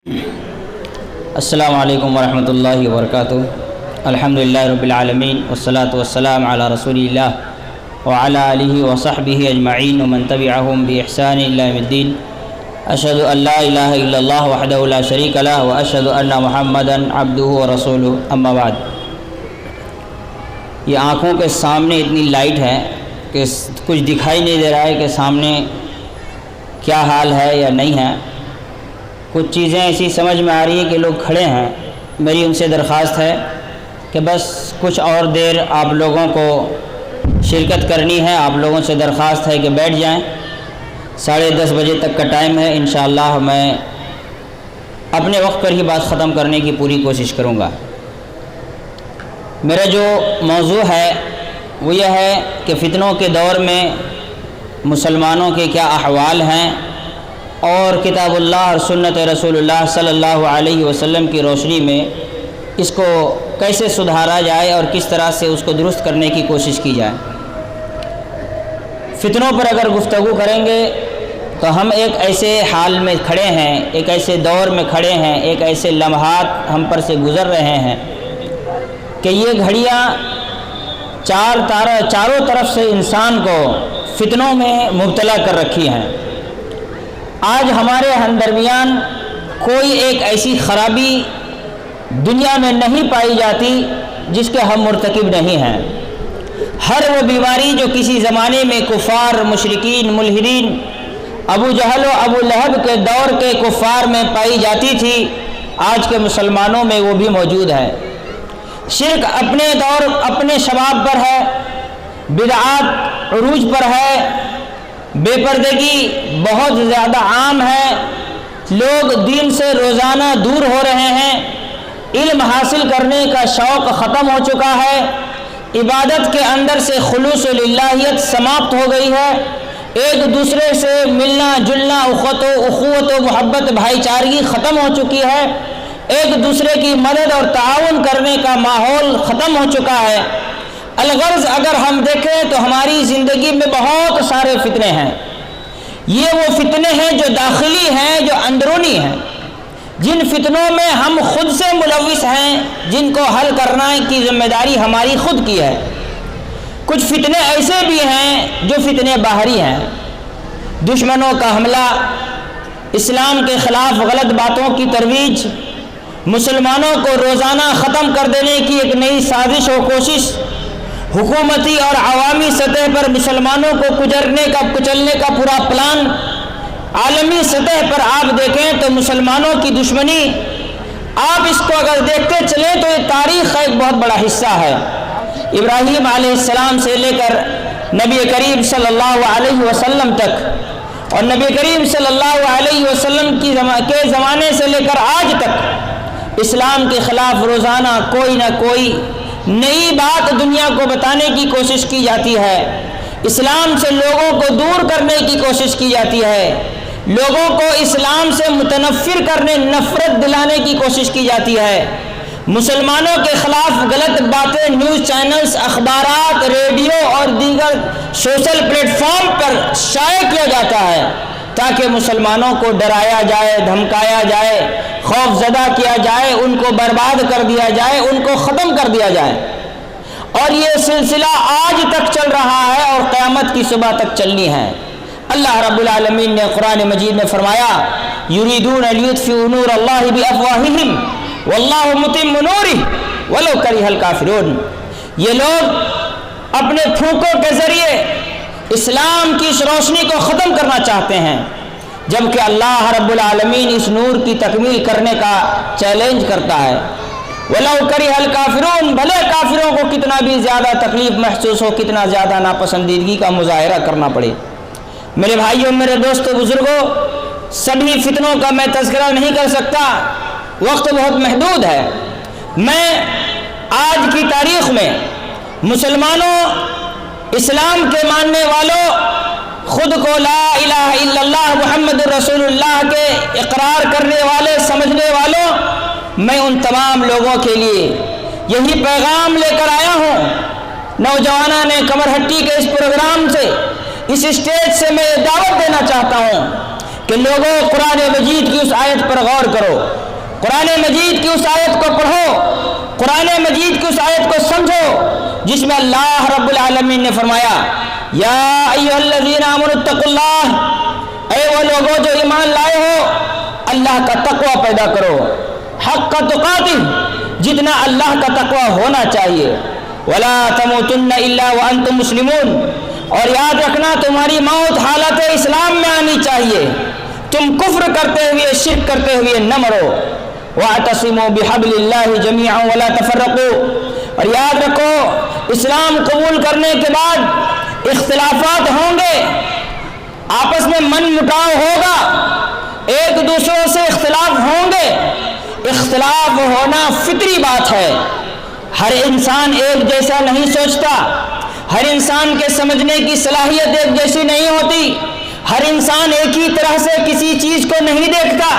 السلام علیکم ورحمۃ اللہ وبرکاتہ۔ الحمدللہ رب العالمین والصلاة والسلام علی رسول اللہ وعلی آلہ وصحبہ اجمعین ومن تبعہم بإحسان الی یوم الدین۔ اشہد ان لا الہ الا اللہ وحدہ لا شریک لہ واشہد ان محمدا عبدہ ورسولہ، اما بعد۔ یہ آنکھوں کے سامنے اتنی لائٹ ہے کہ کچھ دکھائی نہیں دے رہا ہے کہ سامنے کیا حال ہے یا نہیں ہے۔ کچھ چیزیں ایسی سمجھ میں آ رہی ہیں کہ لوگ کھڑے ہیں۔ میری ان سے درخواست ہے کہ بس کچھ اور دیر آپ لوگوں کو شرکت کرنی ہے۔ آپ لوگوں سے درخواست ہے کہ بیٹھ جائیں۔ 10:30 بجے تک کا ٹائم ہے۔ انشاءاللہ میں اپنے وقت پر ہی بات ختم کرنے کی پوری کوشش کروں گا۔ میرا جو موضوع ہے وہ یہ ہے کہ فتنوں کے دور میں مسلمانوں کے کیا احوال ہیں، اور کتاب اللہ اور سنت رسول اللہ صلی اللہ علیہ وسلم کی روشنی میں اس کو کیسے سدھارا جائے اور کس طرح سے اس کو درست کرنے کی کوشش کی جائے۔ فتنوں پر اگر گفتگو کریں گے تو ہم ایک ایسے حال میں کھڑے ہیں، ایک ایسے دور میں کھڑے ہیں، ایک ایسے لمحات ہم پر سے گزر رہے ہیں کہ یہ گھڑیاں چاروں طرف سے انسان کو فتنوں میں مبتلا کر رکھی ہیں۔ آج ہمارے درمیان کوئی ایک ایسی خرابی دنیا میں نہیں پائی جاتی جس کے ہم مرتکب نہیں ہیں۔ ہر وہ بیماری جو کسی زمانے میں کفار، مشرکین، ملحدین، ابو جہل و ابو لہب کے دور کے کفار میں پائی جاتی تھی، آج کے مسلمانوں میں وہ بھی موجود ہے۔ شرک اپنے دور اپنے شباب پر ہے، بدعات عروج پر ہے، بے پردگی بہت زیادہ عام ہے، لوگ دین سے روزانہ دور ہو رہے ہیں، علم حاصل کرنے کا شوق ختم ہو چکا ہے، عبادت کے اندر سے خلوص و للہیت سماپت ہو گئی ہے، ایک دوسرے سے ملنا جلنا، اخوت و محبت بھائی چارگی ختم ہو چکی ہے، ایک دوسرے کی مدد اور تعاون کرنے کا ماحول ختم ہو چکا ہے۔ الغرض اگر ہم دیکھیں تو ہماری زندگی میں بہت سارے فتنے ہیں۔ یہ وہ فتنے ہیں جو داخلی ہیں، جو اندرونی ہیں، جن فتنوں میں ہم خود سے ملوث ہیں، جن کو حل کرنا کی ذمہ داری ہماری خود کی ہے۔ کچھ فتنے ایسے بھی ہیں جو فتنے باہری ہیں، دشمنوں کا حملہ، اسلام کے خلاف غلط باتوں کی ترویج، مسلمانوں کو روزانہ ختم کر دینے کی ایک نئی سازش و کوشش، حکومتی اور عوامی سطح پر مسلمانوں کو کچلنے کا پورا پلان، عالمی سطح پر آپ دیکھیں تو مسلمانوں کی دشمنی، آپ اس کو اگر دیکھتے چلیں تو یہ تاریخ کا ایک بہت بڑا حصہ ہے۔ ابراہیم علیہ السلام سے لے کر نبی کریم صلی اللہ علیہ وسلم تک، اور نبی کریم صلی اللہ علیہ وسلم کے زمانے سے لے کر آج تک اسلام کے خلاف روزانہ کوئی نہ کوئی نئی بات دنیا کو بتانے کی کوشش کی جاتی ہے، اسلام سے لوگوں کو دور کرنے کی کوشش کی جاتی ہے، لوگوں کو اسلام سے متنفر کرنے، نفرت دلانے کی کوشش کی جاتی ہے، مسلمانوں کے خلاف غلط باتیں نیوز چینلز، اخبارات، ریڈیو اور دیگر سوشل پلیٹ فارم پر شائع کیا جاتا ہے تاکہ مسلمانوں کو ڈرایا جائے، دھمکایا جائے، خوف زدہ کیا جائے، ان کو برباد کر دیا جائے، ان کو ختم کر دیا جائے، اور یہ سلسلہ آج تک چل رہا ہے اور قیامت کی صبح تک چلنی ہے۔ اللہ رب العالمین نے قرآن مجید میں فرمایا، یریدون لیطفئوا نور اللہ بافواہہم واللہ متم نورہ ولو کرہ الکافرون۔ یہ لوگ اپنے پھونکوں کے ذریعے اسلام کی اس روشنی کو ختم کرنا چاہتے ہیں، جبکہ اللہ رب العالمین اس نور کی تکمیل کرنے کا چیلنج کرتا ہے۔ وَلَوْ كَرِهَ الْكَافِرُونَ، بھلے کافروں کو کتنا بھی زیادہ تکلیف محسوس ہو، کتنا زیادہ ناپسندیدگی کا مظاہرہ کرنا پڑے۔ میرے بھائیوں، میرے دوستوں، بزرگوں، سبھی فتنوں کا میں تذکرہ نہیں کر سکتا، وقت بہت محدود ہے۔ میں آج کی تاریخ میں مسلمانوں، اسلام کے ماننے والوں، خود کو لا الہ الا اللہ محمد رسول اللہ کے اقرار کرنے والے، سمجھنے والوں، میں ان تمام لوگوں کے لیے یہی پیغام لے کر آیا ہوں۔ نوجوانوں نے کمر ہٹی کے اس پروگرام سے، اس اسٹیج سے میں دعوت دینا چاہتا ہوں کہ لوگوں قرآن مجید کی اس آیت پر غور کرو، قرآن مجید کی اس آیت کو پڑھو، قرآن مجید کی اس آیت کو سمجھو جس میں اللہ رب العالمین نے فرمایا یا ایھا الذین آمنوا اتقوا اللہ، اے وہ لوگوں جو ایمان لائے ہو اللہ کا تقوی پیدا کرو، حق تقاتہ، جتنا اللہ کا تقوی ہونا چاہیے، ولا تموتن الا وانتم مسلمون، اور یاد رکھنا تمہاری موت حالت اسلام میں آنی چاہیے، تم کفر کرتے ہوئے شرک کرتے ہوئے نہ مرو، واعتصموا بحبل اللہ جميعا ولا تفرقوا، اور یاد رکھو اسلام قبول کرنے کے بعد اختلافات ہوں گے، آپس میں من مٹاؤ ہوگا، ایک دوسروں سے اختلاف ہوں گے، اختلاف ہونا فطری بات ہے، ہر انسان ایک جیسا نہیں سوچتا، ہر انسان کے سمجھنے کی صلاحیت ایک جیسی نہیں ہوتی، ہر انسان ایک ہی طرح سے کسی چیز کو نہیں دیکھتا،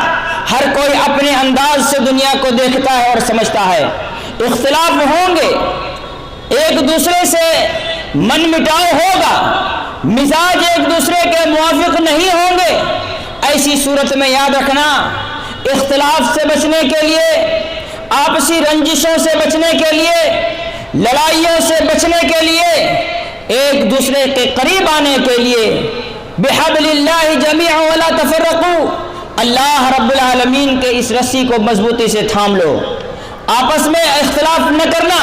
ہر کوئی اپنے انداز سے دنیا کو دیکھتا ہے اور سمجھتا ہے، اختلاف ہوں گے، ایک دوسرے سے من مٹاؤ ہوگا، مزاج ایک دوسرے کے موافق نہیں ہوں گے، ایسی صورت میں یاد رکھنا اختلاف سے بچنے کے لیے، آپسی رنجشوں سے بچنے کے لیے، لڑائیوں سے بچنے کے لیے، ایک دوسرے کے قریب آنے کے لیے بحبل اللہ جميعا ولا تفرقوا، اللہ رب العالمین کے اس رسی کو مضبوطی سے تھام لو، آپس میں اختلاف نہ کرنا،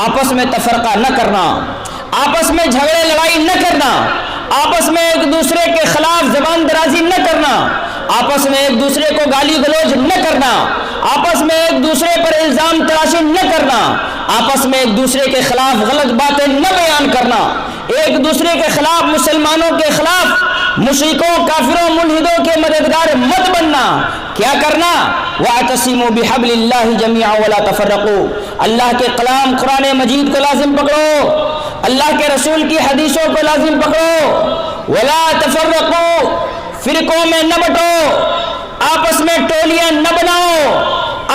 آپس میں تفرقہ نہ کرنا، آپس میں جھگڑے لڑائی نہ کرنا، آپس میں ایک دوسرے کے خلاف زبان درازی نہ کرنا، آپس میں ایک دوسرے کو گالی گلوچ نہ کرنا، آپس میں ایک دوسرے پر الزام تراشی نہ کرنا، آپس میں ایک دوسرے کے خلاف غلط باتیں نہ بیان کرنا، ایک دوسرے کے خلاف مسلمانوں کے خلاف مشرکوں کافروں ملحدوں کے مددگار مت بننا، کیا کرنا؟ وَاعْتَصِمُوا بِحَبْلِ اللَّهِ جَمِيعًا وَلَا تَفَرَّقُوا، اللہ کے کلام قرآن مجید کو لازم پکڑو، اللہ کے رسول کی حدیثوں کو لازم پکڑو، وَلَا تَفَرَّقُوا، فرقوں میں نہ بٹو، آپس میں ٹولیاں نہ بناؤ،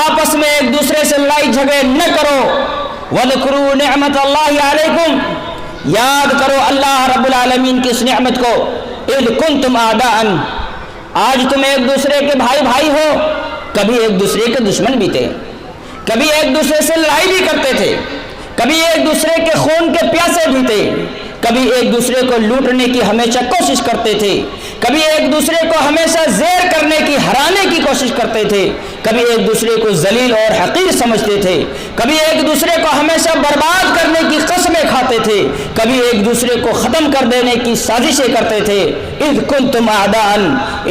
آپس میں ایک دوسرے سے لڑائی جھگڑے نہ کرو، وَاذْكُرُوا نِعْمَةَ اللَّهِ عَلَيْكُمْ، یاد کرو اللہ رب العالمین کی اس نعمت کو، اذ کنتم اعداء، آج تم ایک دوسرے کے بھائی ہو، کبھی ایک دوسرے کے دشمن بھی تھے، کبھی ایک دوسرے سے لڑائی بھی کرتے تھے، کبھی ایک دوسرے کے خون کے پیاسے بھی تھے، کبھی ایک دوسرے کو لوٹنے کی ہمیشہ کوشش کرتے تھے، کبھی ایک دوسرے کو ہمیشہ زیر کرنے کی ہرانے کی کوشش کرتے تھے، کبھی ایک دوسرے کو ذلیل اور حقیر سمجھتے تھے، کبھی ایک دوسرے کو ہمیشہ برباد کرنے کی قسمیں کھاتے تھے، کبھی ایک دوسرے کو ختم کر دینے کی سازشیں کرتے تھے، اذ کنتم اعداء،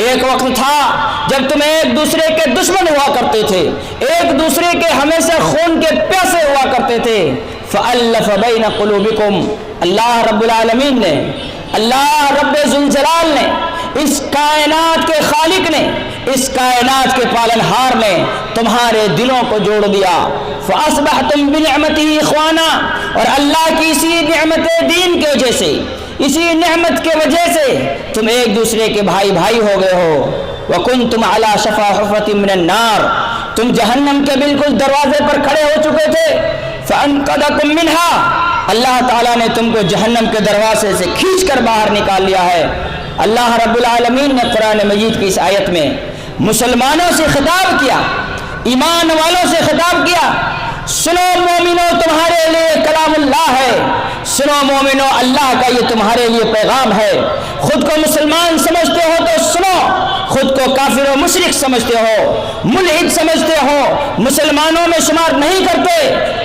ایک وقت تھا جب تم ایک دوسرے کے دشمن ہوا کرتے تھے، ایک دوسرے کے ہمیشہ خون کے پیاسے ہوا کرتے تھے، فألف بین قلوبکم، اللہ رب العالمین نے، اللہ رب ذوالجلال نے، اس کائنات کے خالق نے، اس کائنات کے پالنہار نے تمہارے دلوں کو جوڑ دیا، فأصبحتم بنعمته اخوانا، اور اللہ کی اسی نعمت دین کی وجہ سے، اسی نعمت کی وجہ سے تم ایک دوسرے کے بھائی ہو گئے ہو، وکنتم علی شفا حفرۃ من النار، تم جہنم کے بالکل دروازے پر کھڑے ہو چکے تھے، فانقذکم منها، اللہ تعالیٰ نے تم کو جہنم کے دروازے سے کھینچ کر باہر نکال لیا ہے۔ اللہ رب العالمین نے قرآن مجید کی اس آیت میں مسلمانوں سے خطاب کیا، ایمان والوں سے خطاب کیا، سنو مومنو تمہارے لیے کلام اللہ ہے، سنو مومنو اللہ کا یہ تمہارے لیے پیغام ہے، خود کو مسلمان سمجھتے ہو تو سنو، خود کو کافر و مشرک سمجھتے ہو، ملحد سمجھتے ہو، مسلمانوں میں شمار نہیں کرتے،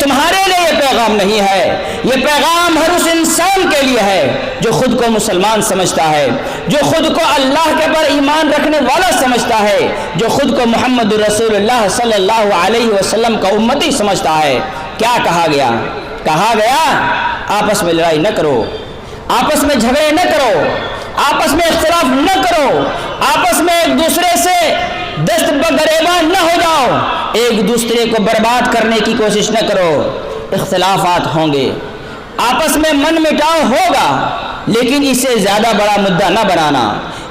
تمہارے لیے یہ پیغام نہیں ہے، یہ پیغام ہر اس انسان کے لیے ہے جو خود کو مسلمان سمجھتا ہے، جو خود کو اللہ کے پر ایمان رکھنے والا سمجھتا ہے، جو خود کو محمد رسول اللہ صلی اللہ علیہ وسلم کا امتی سمجھتا ہے۔ کیا کہا گیا؟ کہا گیا آپس میں لڑائی نہ کرو، آپس میں جھگڑے نہ کرو، آپس میں اختلاف نہ کرو، آپس میں ایک دوسرے سے دست بگریبان نہ ہو جاؤ، ایک دوسرے کو برباد کرنے کی کوشش نہ کرو، اختلافات ہوں گے، آپس میں من مٹاؤ ہوگا، لیکن اسے زیادہ بڑا مدعا نہ بنانا،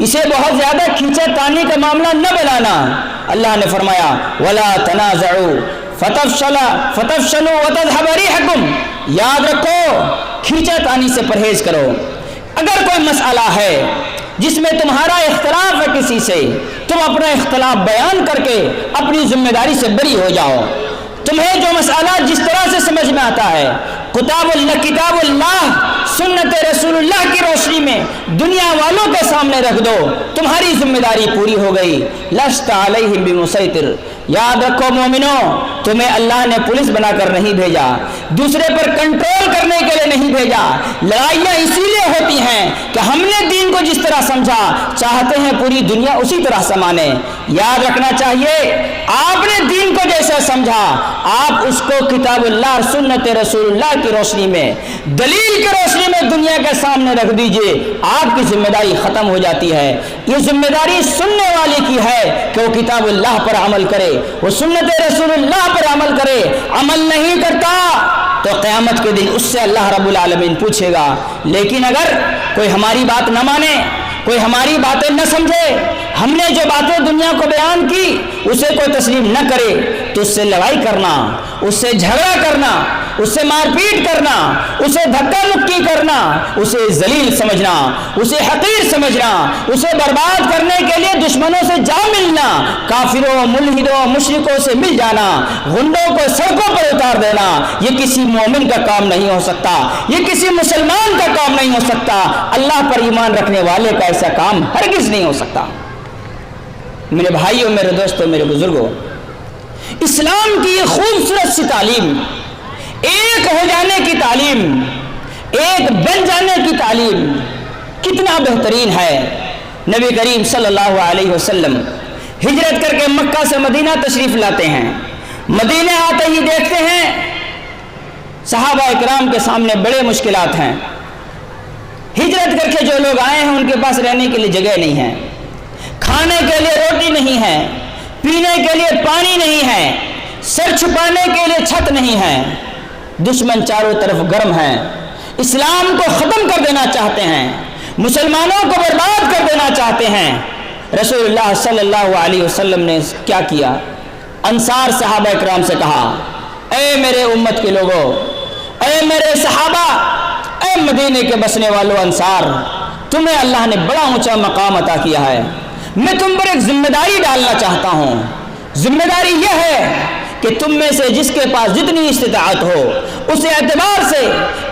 اسے بہت زیادہ کھینچا تانی کا معاملہ نہ بنانا۔ اللہ نے فرمایا وَلَا تَنَازَعُوا فَتَفْشَلُوا وَتَذْهَبَ رِيحُكُمْ، یاد رکھو کھینچا تانی سے پرہیز کرو، اگر کوئی مسئلہ ہے جس میں تمہارا اختلاف ہے کسی سے، تم اپنا اختلاف بیان کر کے اپنی ذمہ داری سے بری ہو جاؤ۔ تمہیں جو مسئلہ جس طرح سے سمجھ میں آتا ہے کتاب اللہ سنت رسول اللہ کی روشنی میں دنیا والوں کے سامنے رکھ دو، تمہاری ذمہ داری پوری ہو گئی۔ لست علیہم بمسیطر، یاد رکھو مومنو، تمہیں اللہ نے پولیس بنا کر نہیں بھیجا، دوسرے پر کنٹرول کرنے کے لیے نہیں بھیجا۔ لڑائیاں اسی لیے ہوتی ہیں کہ ہم نے دین کو جس طرح سمجھا چاہتے ہیں پوری دنیا اسی طرح سمانے۔ یاد رکھنا چاہیے آپ نے دین کو جیسا سمجھا آپ اس کو کتاب اللہ اور سنت رسول اللہ کی روشنی میں، دلیل کی روشنی میں دنیا کے سامنے رکھ دیجئے، آپ کی ذمہ داری ختم ہو جاتی ہے۔ یہ ذمہ داری سننے والے کی ہے کہ وہ کتاب اللہ پر عمل کرے، وہ سنت رسول اللہ پر عمل کرے۔ عمل نہیں کرتا تو قیامت کے دن اس سے اللہ رب العالمین پوچھے گا۔ لیکن اگر کوئی ہماری بات نہ مانے، کوئی ہماری باتیں نہ سمجھے، ہم نے جو باتیں دنیا کو بیان کی اسے کوئی تسلیم نہ کرے تو اس سے لڑائی کرنا، اس سے جھگڑا کرنا، اس سے مار پیٹ کرنا، اسے دھکا مکی کرنا، اسے ذلیل سمجھنا، اسے حقیر سمجھنا، اسے برباد کرنے کے لیے دشمنوں سے جا ملنا، کافروں، ملحدوں، مشرکوں سے مل جانا، غنڈوں کو سڑکوں پر اتار دینا، یہ کسی مومن کا کام نہیں ہو سکتا، یہ کسی مسلمان کا کام نہیں ہو سکتا، اللہ پر ایمان رکھنے والے کا ایسا کام ہرگز نہیں ہو سکتا۔ میرے بھائیوں، میرے دوستوں، میرے بزرگوں، اسلام کی یہ خوبصورت سی تعلیم، ایک ہو جانے کی تعلیم، ایک بن جانے کی تعلیم کتنا بہترین ہے۔ نبی کریم صلی اللہ علیہ وسلم ہجرت کر کے مکہ سے مدینہ تشریف لاتے ہیں۔ مدینہ آتے ہی دیکھتے ہیں صحابہ اکرام کے سامنے بڑے مشکلات ہیں۔ ہجرت کر کے جو لوگ آئے ہیں ان کے پاس رہنے کے لیے جگہ نہیں ہے، کھانے کے لیے روٹی نہیں ہے، پینے کے لیے پانی نہیں ہے، سر چھپانے کے لیے چھت نہیں ہے، دشمن چاروں طرف گرم ہیں، اسلام کو ختم کر دینا چاہتے ہیں، مسلمانوں کو برباد کر دینا چاہتے ہیں۔ رسول اللہ صلی اللہ علیہ وسلم نے کیا کیا؟ انصار صحابہ اکرام سے کہا، اے میرے امت کے لوگوں، اے میرے صحابہ، اے مدینے کے بسنے والوں انصار، تمہیں اللہ نے بڑا اونچا مقام عطا کیا ہے، میں تم پر ایک ذمہ داری ڈالنا چاہتا ہوں۔ ذمہ داری یہ ہے کہ تم میں سے جس کے پاس جتنی استطاعت ہو اس اعتبار سے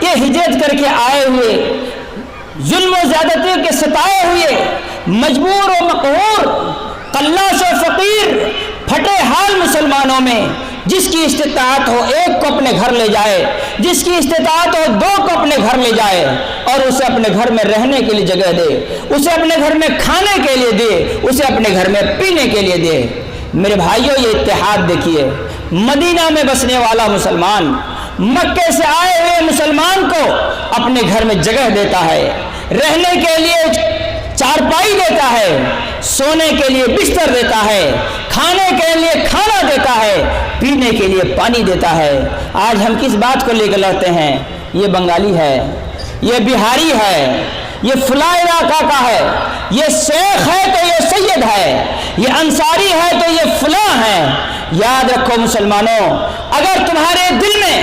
یہ ہجرت کر کے آئے ہوئے، ظلم و زیادتی کے ستائے ہوئے، مجبور و مقہور، قلاش و فقیر، پھٹے حال مسلمانوں میں جس کی استطاعت ہو ایک کو اپنے گھر لے جائے، جس کی استطاعت ہو دو کو اپنے گھر لے جائے اور اسے اپنے گھر میں رہنے کے لیے جگہ دے، اسے اپنے گھر میں کھانے کے لیے دے، اسے اپنے گھر میں پینے کے لیے دے۔ میرے بھائیوں، یہ اتحاد دیکھیے، مدینہ میں بسنے والا مسلمان مکے سے آئے ہوئے مسلمان کو اپنے گھر میں جگہ دیتا ہے، رہنے کے لیے چارپائی دیتا ہے، سونے کے لیے بستر دیتا ہے، کھانے کے لیے کھانا دیتا ہے، پینے کے لیے پانی دیتا ہے۔ آج ہم کس بات کو لے کر لڑتے ہیں؟ یہ بنگالی ہے، یہ بہاری ہے، یہ فلاں علاقہ کا ہے، یہ شیخ ہے تو یہ سید ہے، یہ انصاری ہے تو یہ فلاں ہے۔ یاد رکھو مسلمانوں، اگر تمہارے دل میں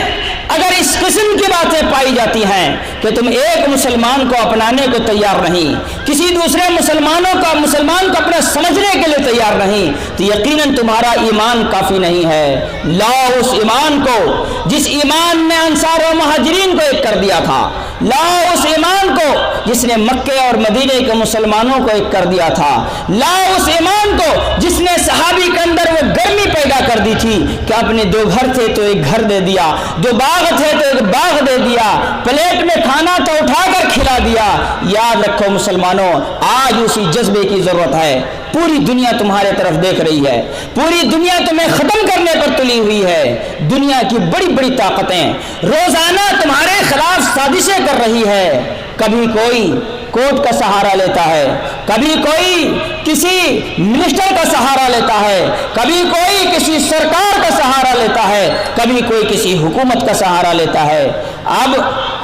اگر اس قسم کی باتیں پائی جاتی ہیں کہ تم ایک مسلمان کو اپنانے کو تیار نہیں، کسی دوسرے مسلمان کو اپنا سمجھنے کے لیے تیار نہیں، تو یقیناً تمہارا ایمان کافی نہیں ہے۔ لاؤ اس ایمان کو جس ایمان نے انصار و مہاجرین کو ایک کر دیا تھا، لاؤ اس ایمان کو جس نے مکے اور مدینے کے مسلمانوں کو ایک کر دیا تھا، لاؤ اس ایمان کو جس نے صحابی کے اندر وہ گرمی پیدا کر دی تھی کہ اپنے دو گھر تھے تو ایک گھر دے دیا، دو باغ تھے تو ایک باغ دے دیا، پلیٹ میں کھانا تو اٹھا کر کھلا دیا۔ یاد رکھو مسلمانوں، آج اسی جذبے کی ضرورت ہے۔ پوری دنیا تمہارے طرف دیکھ رہی ہے، پوری دنیا تمہیں ختم کرنے پر تلی ہوئی ہے۔ دنیا کی بڑی بڑی طاقتیں روزانہ تمہارے خلاف سازشیں کر رہی ہے۔ کبھی کوئی کورٹ کا سہارا لیتا ہے، کبھی کوئی کسی منسٹر کا سہارا لیتا ہے، کبھی کوئی کسی سرکار کا سہارا لیتا ہے، کبھی کوئی کسی حکومت کا سہارا لیتا ہے۔ اب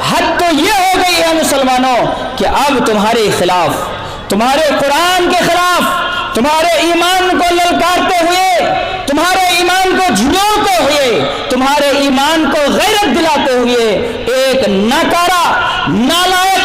حد تو یہ ہو گئی ہے مسلمانوں کہ اب تمہارے خلاف، تمہارے قرآن کے خلاف، تمہارے ایمان کو للکارتے ہوئے، تمہارے ایمان کو جھنجھوڑتے ہوئے، تمہارے ایمان کو غیرت دلاتے ہوئے ایک ناکارہ، نالائق،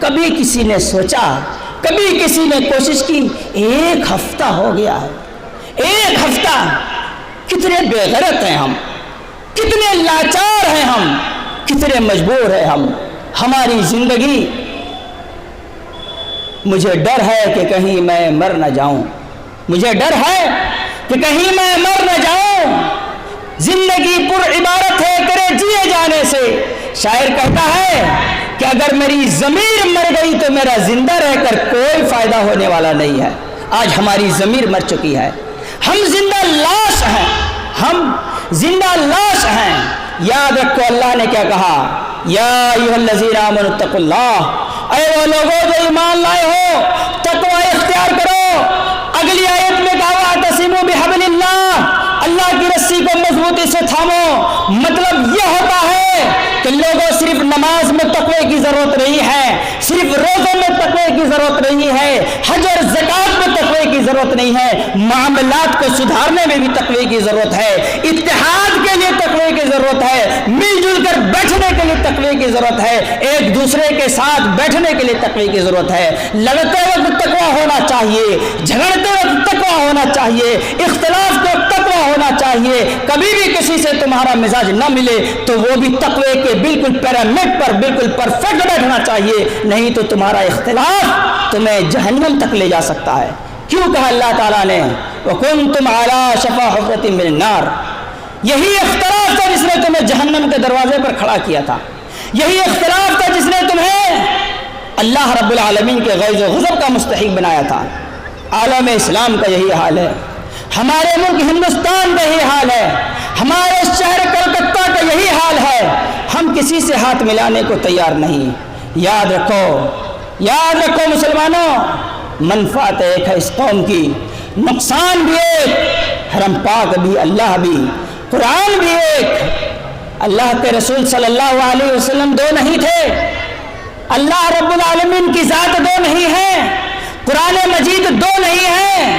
کبھی کسی نے سوچا، کبھی کسی نے کوشش کی؟ 1 ہفتہ ہو گیا ہے، 1 ہفتہ! کتنے بے غیرت ہیں ہم، کتنے لاچار ہیں ہم، کتنے مجبور ہیں ہم. ہماری زندگی، مجھے ڈر ہے کہ کہیں میں مر نہ جاؤں، مجھے ڈر ہے کہ کہیں میں مر نہ جاؤں. زندگی پر عبارت ہے کرے جیے جانے سے. شاعر کہتا ہے کہ اگر میری ضمیر مر گئی تو میرا زندہ رہ کر کوئی فائدہ ہونے والا نہیں ہے. آج ہماری ضمیر مر چکی ہے، ہم زندہ لاش ہیں، ہم زندہ لاش ہیں. یاد رکھو اللہ نے کیا کہا، یا ایھا الذین آمنوا اتقوا اللہ، اے وہ لوگوں جو ایمان لائے ہو تقوی اختیار کرو. اگلی آیت میں کہا واعتصموا بحبل اللہ، اللہ کی رسی کو مضبوطی سے تھامو. مطلب یہ ہوتا ہے کہ لوگوں صرف نماز میں تقوی کی ضرورت نہیں ہے، صرف روزوں میں تقوی کی ضرورت نہیں ہے، حج اور زکات میں تقوی کی ضرورت نہیں ہے، معاملات کو سدھارنے میں بھی تقوی کی ضرورت ہے، اتحاد کے لیے تقوی کی ضرورت ہے، مل جل کر بیٹھنے کے لیے تقوی کی ضرورت ہے، ایک دوسرے کے ساتھ بیٹھنے کے لیے تقوی کی ضرورت ہے. لڑتے وقت تقوی ہونا چاہیے، جھگڑتے وقت تقوی ہونا چاہیے، اختلاف کو تقوی ہونا چاہیے. کبھی بھی کسی سے تمہارا مزاج نہ ملے تو وہ بھی تقوی کے بالکل پیرامڈ پر بالکل پرفیکٹ بیٹھنا چاہیے، نہیں تو تمہارا اختلاف تمہیں جہنم تک لے جا سکتا ہے. کیوں کہا اللہ تعالیٰ نے وَكُنْتُمْ عَلَىٰ شَفَا حُفْرَةٍ مِّنَ النَّارِ؟ یہی اختلاف تھا جس نے تمہیں جہنم کے دروازے پر کھڑا کیا تھا، یہی اختلاف تھا جس نے تمہیں اللہ رب العالمین کے غیظ و غضب کا مستحق بنایا تھا. عالم اسلام کا یہی حال ہے، ہمارے ملک ہندوستان کا یہی حال ہے، ہمارے شہر کلکتہ کا یہی حال ہے. ہم کسی سے ہاتھ ملانے کو تیار نہیں. یاد رکھو مسلمانوں، منفعت ایک ہے اس قوم کی، نقصان بھی ایک، حرم پاک بھی، اللہ بھی، قرآن بھی ایک. اللہ کے رسول صلی اللہ علیہ وسلم 2 نہیں تھے، اللہ رب العالمین کی ذات 2 نہیں ہے، قرآن مجید 2 نہیں ہے،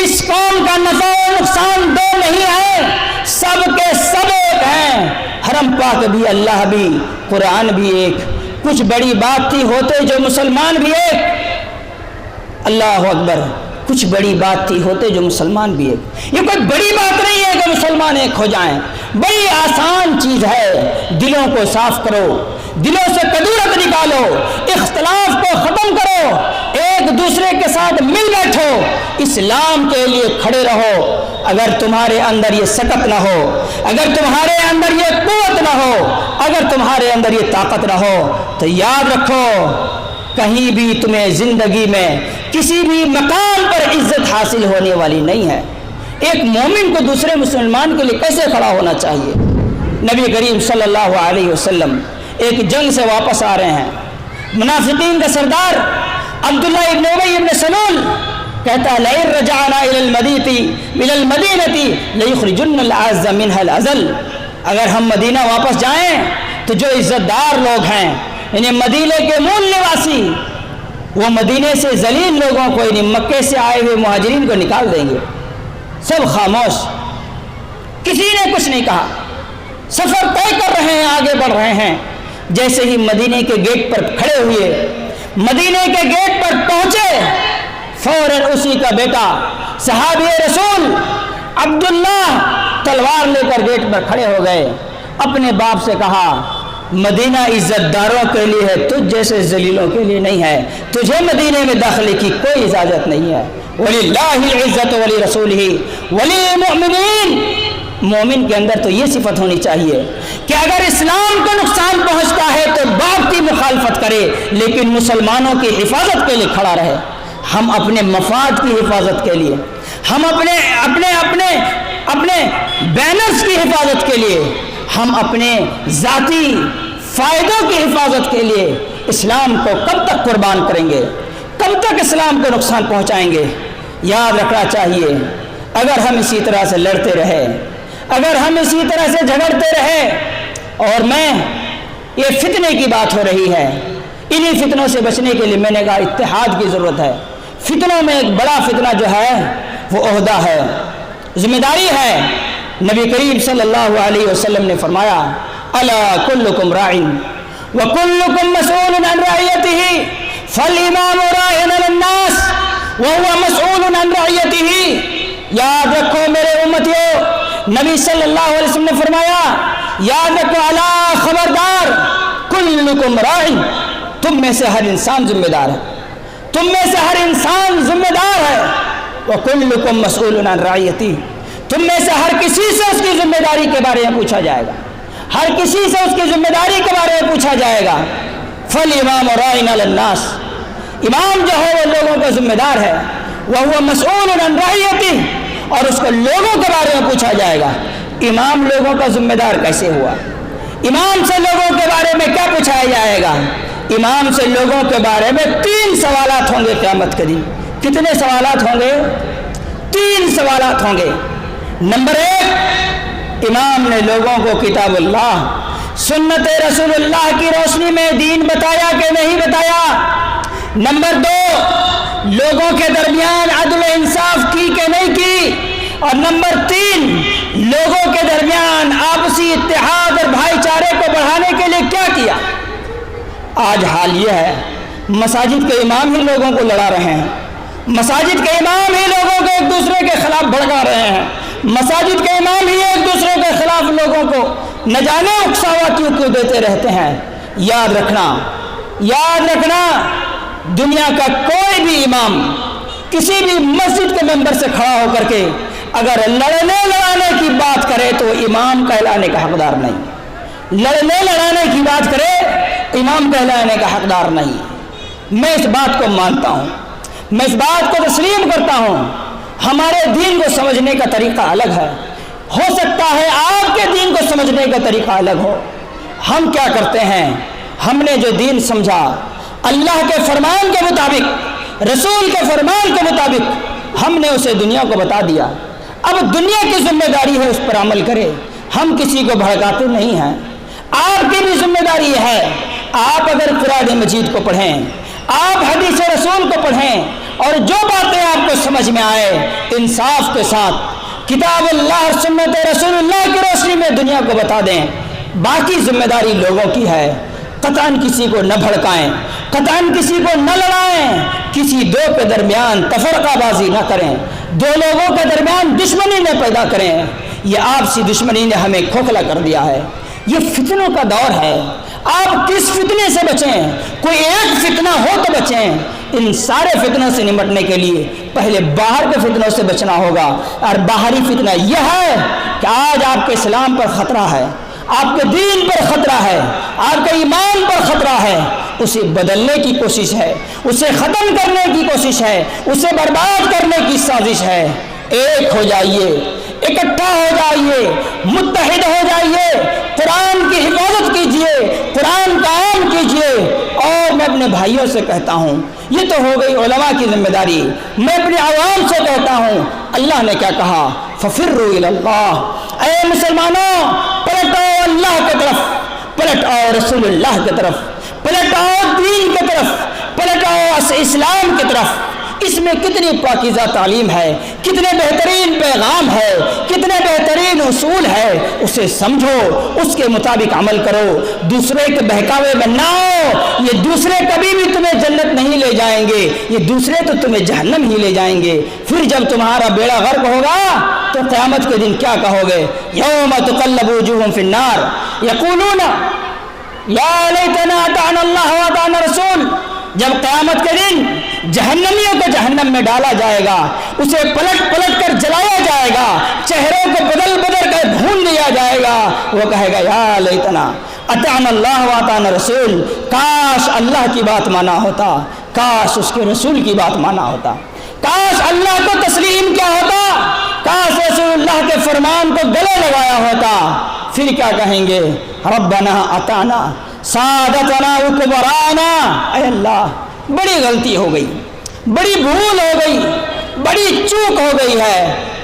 اس قوم کا نفع و نقصان 2 نہیں ہے، سب کے سب ایک ہیں. حرم پاک بھی، اللہ بھی، قرآن بھی ایک. کچھ بڑی بات تھی ہوتے جو مسلمان بھی ایک. اللہ اکبر، کچھ بڑی بات تھی ہوتے جو مسلمان بھی ایک. یہ کوئی بڑی بات نہیں ہے کہ مسلمان ایک ہو جائیں، بڑی آسان چیز ہے. دلوں کو صاف کرو، دلوں سے کدورت نکالو، اختلاف کو ختم کرو، ایک دوسرے کے ساتھ مل بیٹھو، اسلام کے لیے کھڑے رہو. اگر تمہارے اندر یہ سکت نہ ہو، اگر تمہارے اندر یہ قوت نہ ہو، اگر تمہارے اندر یہ طاقت نہ ہو تو یاد رکھو کہیں بھی تمہیں زندگی میں کسی بھی مقام پر عزت حاصل ہونے والی نہیں ہے. ایک مومن کو دوسرے مسلمان کے لیے کیسے کھڑا ہونا چاہیے؟ نبی کریم صلی اللہ علیہ وسلم ایک جنگ سے واپس آ رہے ہیں. منافقین کا سردار عبداللہ ابن ابی ابن سلول کہتا ہے لئن رجعنا الى المدینہ لیخرجن العز منها الاذل. اگر ہم مدینہ واپس جائیں تو جو عزت دار لوگ ہیں، یعنی مدینے کے مول نواسی، وہ مدینے سے ذلیل لوگوں کو، یعنی مکے سے آئے ہوئے مہاجرین کو نکال دیں گے. سب خاموش، کسی نے کچھ نہیں کہا. سفر طے کر رہے ہیں، آگے بڑھ رہے ہیں. جیسے ہی مدینے کے گیٹ پر کھڑے ہوئے، مدینے کے گیٹ پر پہنچے، فوراً اسی کا بیٹا صحابی رسول عبداللہ تلوار لے کر گیٹ پر کھڑے ہو گئے. اپنے باپ سے کہا مدینہ عزت داروں کے لیے ہے، تجھ جیسے ذلیلوں کے لیے نہیں ہے، تجھے مدینے میں داخلے کی کوئی اجازت نہیں ہے. وَلِلَّهِ الْعِزَّةُ وَلِرَسُولِهِ وَلِلْمُؤْمِنِينَ. مومن کے اندر تو یہ صفت ہونی چاہیے کہ اگر اسلام کو نقصان پہنچتا ہے تو باپ کی مخالفت کرے، لیکن مسلمانوں کی حفاظت کے لیے کھڑا رہے. ہم اپنے مفاد کی حفاظت کے لیے، ہم اپنے بینرز کی حفاظت کے لیے، ہم اپنے ذاتی فائدوں کی حفاظت کے لیے اسلام کو کب تک قربان کریں گے؟ کب تک اسلام کو نقصان پہنچائیں گے؟ یاد رکھنا چاہیے اگر ہم اسی طرح سے لڑتے رہے، اگر ہم اسی طرح سے جھگڑتے رہے، اور یہ فتنے کی بات ہو رہی ہے، انہی فتنوں سے بچنے کے لیے میں نے کہا اتحاد کی ضرورت ہے. فتنوں میں ایک بڑا فتنہ جو ہے وہ عہدہ ہے، ذمہ داری ہے. نبی کریم صلی اللہ علیہ وسلم نے فرمایا الا کلکم راع وَكُلُّكُمْ مَسْئُولٌ عَنْ رَعِيَّتِهِ فَالْإِمَامُ رَاعٍ عَلَى النَّاسِ وَهُوَ مَسْئُولٌ عَنْ رَعِيَّتِهِ۔ یاد رکھو میرے امتیو، نبی صلی اللہ علیہ وسلم نے فرمایا، یاد رکھو، الا خبردار، کلکم راعٍ، تم میں سے ہر انسان ذمہ دار ہے، تم میں سے ہر انسان ذمہ دار ہے، وَكُلُّكُمْ مَسْئُولٌ عَنْ رَعِيَّتِهِ، تم میں سے ہر کسی سے اس کی ذمہ داری کے بارے میں پوچھا جائے گا، ہر کسی سے اس کی ذمہ داری کے بارے میں پوچھا جائے گا۔ فَالْإِمَامُ رَاعٍ عَلَى النَّاسِ، امام جو ہے وہ لوگوں کا ذمہ دار ہے، وَهُوَ مَسْئُولٌ عَنْ رَعِيَّتِهِ، اور اس کو لوگوں کے بارے میں پوچھا جائے گا۔ امام لوگوں کا ذمہ دار کیسے ہوا؟ امام سے لوگوں کے بارے میں کیا پوچھا جائے گا؟ امام سے لوگوں کے بارے میں 3 سوالات ہوں گے قیامت کے دن۔ کتنے سوالات ہوں گے؟ 3 سوالات ہوں گے۔ نمبر 1، امام نے لوگوں کو کتاب اللہ، سنت رسول اللہ کی روشنی میں دین بتایا کہ نہیں بتایا؟ نمبر 2، لوگوں کے درمیان عدل و انصاف کی کہ نہیں کی؟ اور نمبر 3، لوگوں کے درمیان آپسی اتحاد اور بھائی چارے کو بڑھانے کے لیے کیا کیا؟ آج حال یہ ہے، مساجد کے امام ہی لوگوں کو لڑا رہے ہیں، مساجد کے امام ہی لوگوں کو ایک دوسرے کے خلاف بھڑکا رہے ہیں، مساجد کے امام ہی ایک دوسرے کے خلاف لوگوں کو نہ جانے اکساوا کیوں دیتے رہتے ہیں۔ یاد رکھنا، یاد رکھنا، دنیا کا کوئی بھی امام کسی بھی مسجد کے ممبر سے کھڑا ہو کر کے اگر لڑنے لڑانے کی بات کرے تو امام کہلانے کا حقدار نہیں، لڑنے لڑانے کی بات کرے امام کہلانے کا حقدار نہیں۔ میں اس بات کو مانتا ہوں، میں اس بات کو تسلیم کرتا ہوں، ہمارے دین کو سمجھنے کا طریقہ الگ ہے، ہو سکتا ہے آپ کے دین کو سمجھنے کا طریقہ الگ ہو۔ ہم کیا کرتے ہیں، ہم نے جو دین سمجھا اللہ کے فرمان کے مطابق، رسول کے فرمان کے مطابق، ہم نے اسے دنیا کو بتا دیا۔ اب دنیا کی ذمہ داری ہے اس پر عمل کرے، ہم کسی کو بھڑکاتے نہیں ہیں۔ آپ کی بھی ذمہ داری ہے، آپ اگر قرآن مجید کو پڑھیں، آپ حدیث رسول کو پڑھیں، اور جو باتیں آپ کو سمجھ میں آئے انصاف کے ساتھ کتاب اللہ اور سنت رسول اللہ کی روشنی میں دنیا کو بتا دیں۔ باقی ذمہ داری لوگوں کی ہے، قطعاً کسی کو نہ بھڑکائیں، قطعاً کسی کو نہ لڑائیں، کسی دو کے درمیان تفرقہ بازی نہ کریں، دو لوگوں کے درمیان دشمنی نہ پیدا کریں۔ یہ آپسی دشمنی نے ہمیں کھوکھلا کر دیا ہے، یہ فتنوں کا دور ہے۔ آپ کس فتنے سے بچیں؟ کوئی ایک فتنہ ہو تو بچیں۔ ان سارے فتنوں سے نمٹنے کے لیے پہلے باہر کے فتنوں سے بچنا ہوگا، اور باہری فتنہ یہ ہے کہ آج آپ کے اسلام پر خطرہ ہے، آپ کے دین پر خطرہ ہے، آپ کے ایمان پر خطرہ ہے، اسے بدلنے کی کوشش ہے، اسے ختم کرنے کی کوشش ہے، اسے برباد کرنے کی سازش ہے۔ ایک ہو جائیے، اکٹھا ہو جائیے، متحد ہو جائیے، قرآن کی حفاظت کیجیے، قرآن کا عام کیجیے۔ اور میں اپنے بھائیوں سے کہتا ہوں، یہ تو ہو گئی علماء کی ذمہ داری، میں اپنے عوام سے کہتا ہوں، اللہ نے کیا کہا؟ ففروا الی اللہ، اے مسلمانوں پلٹ آؤ اللہ کی طرف، پلٹ آؤ رسول اللہ کی طرف، پلٹ آؤ دین کی طرف، پلٹ آؤ اسلام کی طرف۔ اس میں کتنی پاکیزہ تعلیم ہے، کتنے بہترین پیغام ہے، کتنے بہترین اصول ہے، اسے سمجھو، اس کے مطابق عمل کرو، دوسرے کے بہکاوے میں نہ آؤ۔ یہ دوسرے کبھی بھی تمہیں جنت نہیں لے جائیں گے، یہ دوسرے تو تمہیں جہنم ہی لے جائیں گے۔ پھر جب تمہارا بیڑا غرق ہوگا تو قیامت کے دن کیا کہو گے؟ یوم تقلب وجوہہم فی النار یقولون یا لیتنا اطعنا اللہ واطعنا الرسول۔ جب قیامت کے دن جہنمیوں کو جہنم میں ڈالا جائے گا، اسے پلٹ پلٹ کر جلایا جائے گا، چہروں کو بدل بدل کر بھون دیا جائے گا، وہ کہے گا یا لیتنا اطعنا اللہ واطعنا الرسول، کاش اللہ کی بات مانا ہوتا، کاش اس کے رسول کی بات مانا ہوتا، کاش اللہ کو تسلیم کیا ہوتا، کاش رسول اللہ کے فرمان کو گلے لگایا ہوتا۔ پھر کیا کہیں گے؟ ربنا اطعنا سادتنا وکبرانا، اے اللہ بڑی غلطی ہو گئی، بڑی بھول ہو گئی، بڑی چوک ہو گئی ہے،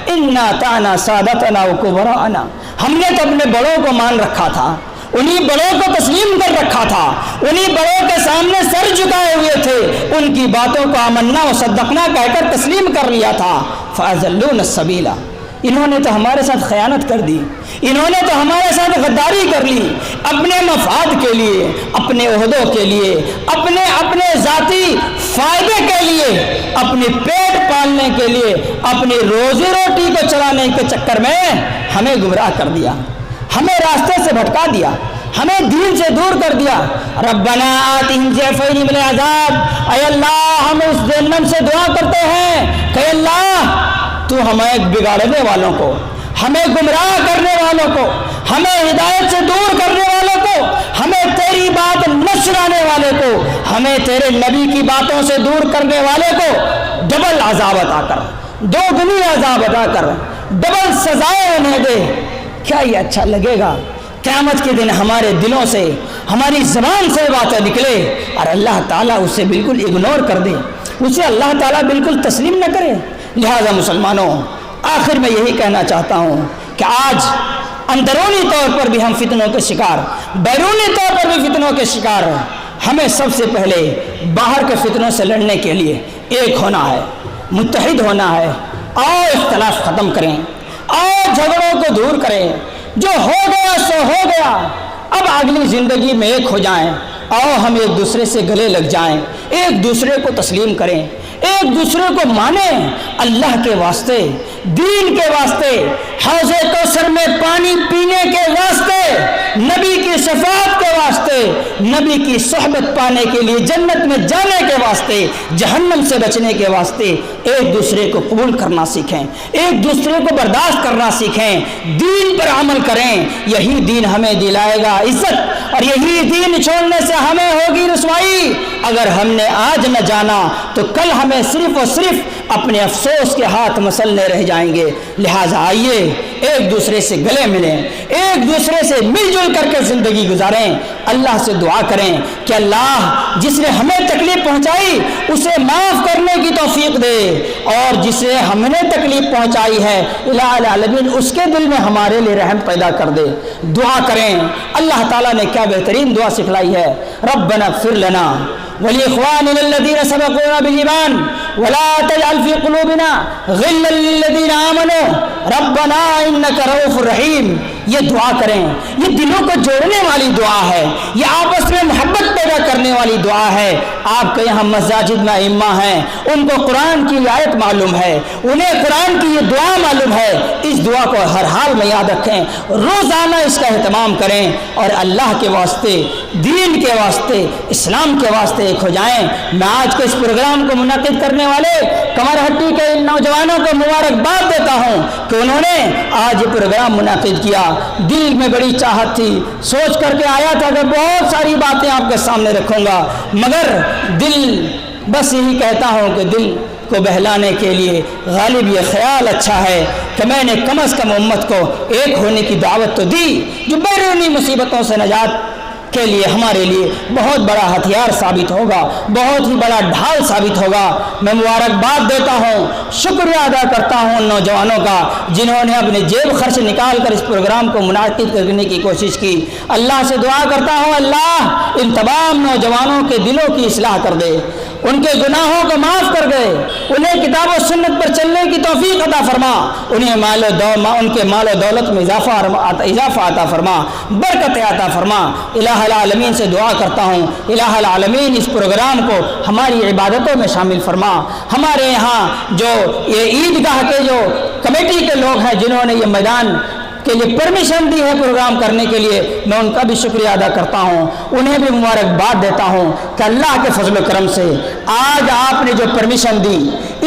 انا اطعنا سادتنا وکبرانا، ہم نے تو اپنے بڑوں کو مان رکھا تھا، انہی بڑوں کو تسلیم کر رکھا تھا، انہی بڑوں کے سامنے سر جھکائے ہوئے تھے، ان کی باتوں کو آمنا و صدقنا کہہ کر تسلیم کر لیا تھا۔ فأضلون السبیل، انہوں نے تو ہمارے ساتھ خیانت کر دی، انہوں نے تو ہمارے ساتھ غداری کر لی، اپنے مفاد کے لیے، اپنے عہدوں کے لیے، اپنے ذاتی فائدے کے لیے، اپنے پیٹ پالنے کے لیے، اپنی روزی روٹی کو چلانے کے چکر میں ہمیں گمراہ کر دیا، ہمیں راستے سے بھٹکا دیا، ہمیں دین سے دور کر دیا۔ ربنا آتہم ضعفین من العذاب، اے اللہ ہم اس جہنم سے دعا کرتے ہیں کہ اللہ تو ہمیں بگاڑنے والوں کو، ہمیں گمراہ کرنے والوں کو، ہمیں ہدایت سے دور کرنے والوں کو، ہمیں تیری بات نہ سنانے والے کو، ہمیں تیرے نبی کی باتوں سے دور کرنے والے کو ڈبل عذاب عطا کر، دوگنی عذاب عطا کر، ڈبل سزائیں انہیں دے۔ کیا یہ اچھا لگے گا قیامت کے دن ہمارے دلوں سے، ہماری زبان سے باتیں نکلے اور اللہ تعالیٰ اسے بالکل اگنور کر دے، اسے اللہ تعالیٰ بالکل تسلیم نہ کرے؟ لہذا مسلمانوں، آخر میں یہی کہنا چاہتا ہوں کہ آج اندرونی طور پر بھی ہم فتنوں کے شکار، بیرونی طور پر بھی فتنوں کے شکار ہیں۔ ہمیں سب سے پہلے باہر کے فتنوں سے لڑنے کے لیے ایک ہونا ہے، متحد ہونا ہے۔ آؤ اختلاف ختم کریں، آؤ جھگڑوں کو دور کریں، جو ہو گیا سو ہو گیا، اب اگلی زندگی میں ایک ہو جائیں۔ آؤ ہم ایک دوسرے سے گلے لگ جائیں، ایک دوسرے کو تسلیم کریں، ایک دوسرے کو مانیں، اللہ کے واسطے، دین کے واسطے، حوض کوثر میں پانی پینے کے واسطے، نبی کی شفاعت کے واسطے، نبی کی صحبت پانے کے لیے، جنت میں جانے کے واسطے، جہنم سے بچنے کے واسطے ایک دوسرے کو قبول کرنا سیکھیں، ایک دوسرے کو برداشت کرنا سیکھیں، دین پر عمل کریں۔ یہی دین ہمیں دلائے گا عزت، اور یہی دین چھوڑنے سے ہمیں ہوگی رسوائی۔ اگر ہم نے آج نہ جانا تو کل ہمیں صرف اور صرف اپنے افسوس کے ہاتھ مسلنے رہ جائیں گے۔ لہٰذا آئیے ایک دوسرے سے گلے ملیں، ایک دوسرے سے مل جل کر کے زندگی گزاریں، اللہ سے دعا کریں کہ اللہ جس نے ہمیں تکلیف پہنچائی اسے معاف کرنے کی توفیق دے، اور جسے ہم نے تکلیف پہنچائی ہے الہ العالمین اس کے دل میں ہمارے لیے رحم پیدا کر دے۔ دعا کریں۔ اللہ تعالیٰ نے کیا بہترین دعا سکھلائی ہے، ربنا اغفر لنا ولإخواننا الذين سبقونا بالإيمان ولا تجعل في قلوبنا غلا للذين آمنوا ربنا إنك رؤوف رحيم۔ یہ دعا کریں، یہ دلوں کو جوڑنے والی دعا ہے، یہ آپس میں محبت پیدا کرنے والی دعا ہے۔ آپ کے یہاں مساجد میں ائمہ ہیں، ان کو قرآن کی آیت معلوم ہے، انہیں قرآن کی یہ دعا معلوم ہے، اس دعا کو ہر حال میں یاد رکھیں، روزانہ اس کا اہتمام کریں، اور اللہ کے واسطے، دین کے واسطے، اسلام کے واسطے ایک ہو جائیں۔ میں آج کے اس پروگرام کو منعقد کرنے والے کمرہٹی کے ان نوجوانوں کو مبارکباد دیتا ہوں کہ انہوں نے آج یہ پروگرام منعقد کیا۔ دل میں بڑی چاہت تھی، سوچ کر کے آیا تھا کہ بہت ساری باتیں آپ کے سامنے رکھوں گا، مگر دل بس یہی کہتا ہوں کہ دل کو بہلانے کے لیے غالب یہ خیال اچھا ہے کہ میں نے کم از کم امت کو ایک ہونے کی دعوت تو دی، جو بیرونی مصیبتوں سے نجات کے لیے ہمارے لیے بہت بڑا ہتھیار ثابت ہوگا، بہت ہی بڑا ڈھال ثابت ہوگا۔ میں مبارکباد دیتا ہوں، شکریہ ادا کرتا ہوں ان نوجوانوں کا جنہوں نے اپنے جیب خرچ نکال کر اس پروگرام کو منعقد کرنے کی کوشش کی۔ اللہ سے دعا کرتا ہوں اللہ ان تمام نوجوانوں کے دلوں کی اصلاح کر دے، ان کے گناہوں کو معاف کر دے، انہیں کتاب و سنت پر چلنے کی توفیق عطا فرما، انہیں ان کے مال و دولت میں اضافہ عطا فرما، برکت عطا فرما۔ الہ العالمین سے دعا کرتا ہوں الہ العالمین اس پروگرام کو ہماری عبادتوں میں شامل فرما۔ ہمارے یہاں جو یہ عیدگاہ کے جو کمیٹی کے لوگ ہیں جنہوں نے یہ میدان کے لیے پرمیشن دی ہے پروگرام کرنے کے لیے، میں ان کا بھی شکریہ ادا کرتا ہوں، انہیں بھی مبارکباد دیتا ہوں کہ اللہ کے فضل و کرم سے آج آپ نے جو پرمیشن دی،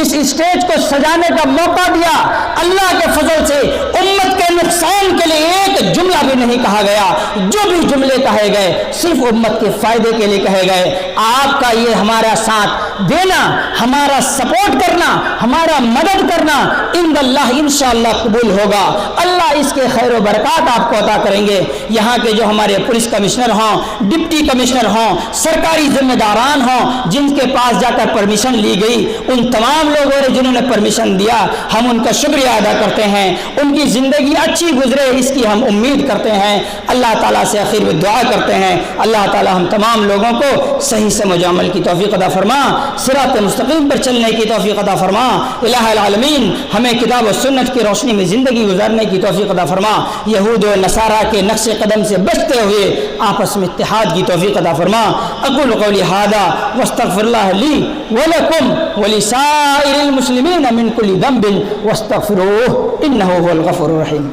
اس اسٹیج کو سجانے کا موقع دیا، اللہ کے فضل سے امت کے نقصان کے لیے ایک جملہ بھی نہیں کہا گیا، جو بھی جملے کہے گئے صرف امت کے فائدے کے لیے کہے گئے۔ آپ کا یہ ہمارا ساتھ دینا، ہمارا سپورٹ کرنا، ہمارا مدد کرنا ان اللہ انشاءاللہ قبول ہوگا۔ اللہ اس کے خیر و برکات آپ کو عطا کریں گے۔ یہاں کے جو ہمارے پولیس کمشنر ہوں، ڈپٹی کمشنر ہوں، سرکاری ذمہ داران ہوں، جن کے پاس جا کر پرمیشن لی گئی، ان تمام لوگوں نے جنہوں نے پرمیشن دیا، ہم ان کا شکریہ ادا کرتے ہیں۔ ان کی زندگی اچھی گزرے اس کی ہم امید کرتے ہیں۔ اللہ تعالیٰ سے آخر میں دعا کرتے ہیں اللہ تعالیٰ ہم تمام لوگوں کو صحیح سمجھ عمل کی توفیق عطا فرما، صراط مستقیم پر چلنے کی توفیق عطا فرما۔ الہ العالمین ہمیں کتاب و سنت کی روشنی میں زندگی گزارنے کی توفیق عطا فرما، یہود و نصارہ کے نقش قدم سے بچتے ہوئے آپس میں اتحاد کی توفیق عطا فرما۔ اقول قولی ھذا واستغفر اللہ لی ولکم ولسائر المسلمین من کل ذنب واستغفروہ انہ هو الغفور الرحیم۔